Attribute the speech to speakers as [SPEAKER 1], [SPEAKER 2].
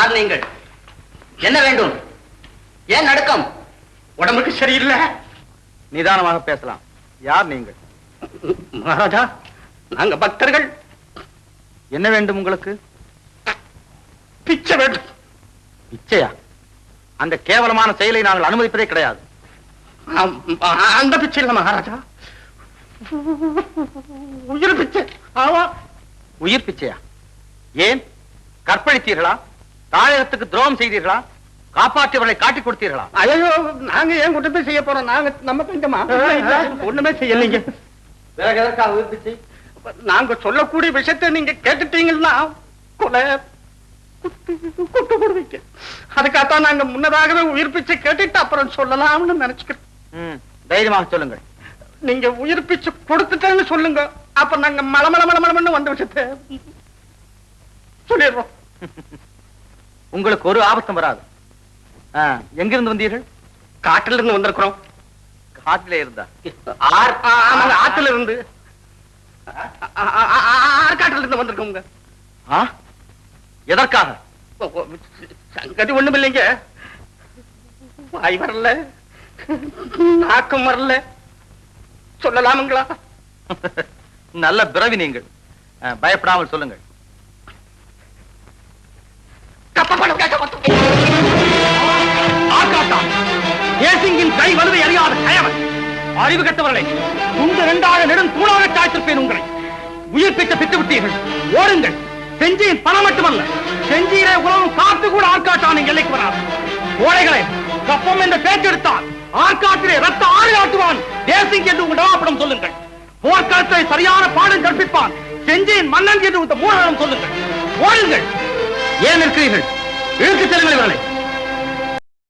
[SPEAKER 1] யார் நீங்கள்? என்ன வேண்டும்? ஏன் நடுக்கம்? உடம்புக்கு சரியில்லை.
[SPEAKER 2] நிதானமாக பேசலாம். யார் நீங்கள்?
[SPEAKER 1] மகாராஜா, நாங்க பக்தர்கள்.
[SPEAKER 2] என்ன வேண்டும் உங்களுக்கு?
[SPEAKER 1] பிச்சை வேண்டும்.
[SPEAKER 2] பிச்சையா? அந்த கேவலமான செயலை நாங்கள் அனுமதிப்பதே கிடையாது.
[SPEAKER 1] அந்த பிச்சை இல்ல மகாராஜா, உயிர் பிச்சை. ஆமா,
[SPEAKER 2] உயிர் பிச்சையா? ஏன்? கற்பழித்தீர்களா? தாயகத்துக்கு துரோகம் செய்தீர்களா? காப்பாற்றியவர்களை காட்டிக் கொடுத்தீர்களா?
[SPEAKER 1] ஐயோ, நாங்க ஏன் குற்றத்தை செய்ய போறோம்? நாங்க நம்ம தங்கமா ஒண்ணுமே செய்யலைங்க.
[SPEAKER 2] வேற எதற்காக உயிர் பிச்சை?
[SPEAKER 1] நாங்க சொல்லக்கூடிய விஷயத்தை நீங்க கேட்டுட்டீங்கன்னா கொலை குட்டு போடுவீங்க. அதுக்காகத்தான் நாங்க முன்னதாகவே உயிர் பிச்சை கேட்டுட்டு அப்புறம் சொல்லலாம்னு நினைச்சுக்கிறோம்.
[SPEAKER 2] தைரியமாக சொல்லுங்கள்.
[SPEAKER 1] நீங்க உயிர் பிச்சை கொடுத்துட்டேன்னு சொல்லுங்க, அப்ப நாங்க மலமளமளமளமன்னு வந்த விஷயத்தை சொல்லிடுறோம்.
[SPEAKER 2] உங்களுக்கு ஒரு ஆபத்தும் வராது. எங்கிருந்து வந்தீர்கள்?
[SPEAKER 1] காட்டில இருந்து வந்திருக்கிறோம்.
[SPEAKER 2] காட்டிலே இருந்தா?
[SPEAKER 1] ஆத்துல இருந்து, ஆற்காட்டில இருந்து வந்திருக்கோங்க.
[SPEAKER 2] எதற்காக?
[SPEAKER 1] சங்கதி ஒண்ணும் இல்லைங்க. வாய் வரல, நாக்கம் வரல, சொல்லலாமுங்களா?
[SPEAKER 2] நல்ல பிறவி நீங்கள். பயப்படாமல் சொல்லுங்கள்.
[SPEAKER 1] தேசிங்கின் கை வலுவை அறியாத கயவன், அறிவு கட்டவர்களை துண்டு இரண்டாக நெடும் தூளாக சாய்த்திருப்பேன் உங்களை. உயிர் பிச்சை பெற்று விட்டீர்கள், ஓடுங்கள். செஞ்சியின் பணம் மட்டுமல்ல, செஞ்சியிலே உலகம் காத்து கூட ஆற்காட்டான் எல்லைக்கு வராது. கோழைகளை கப்பம் என்ற பேச்செடுத்தால் ஆற்காட்டிலே ரத்த ஆறு காட்டுவான் தேசிங் என்று உங்கள் டவாப்படம் சொல்லுங்கள். போர்க்களத்தை சரியான பாடம் கற்பிப்பான் செஞ்சியின் மன்னன் என்று மூலம் சொல்லுங்கள். ஓடுங்கள்.
[SPEAKER 2] ஏன் இருக்கிறீர்கள்? இழுத்துச் செல்லுங்கள் இவர்களை.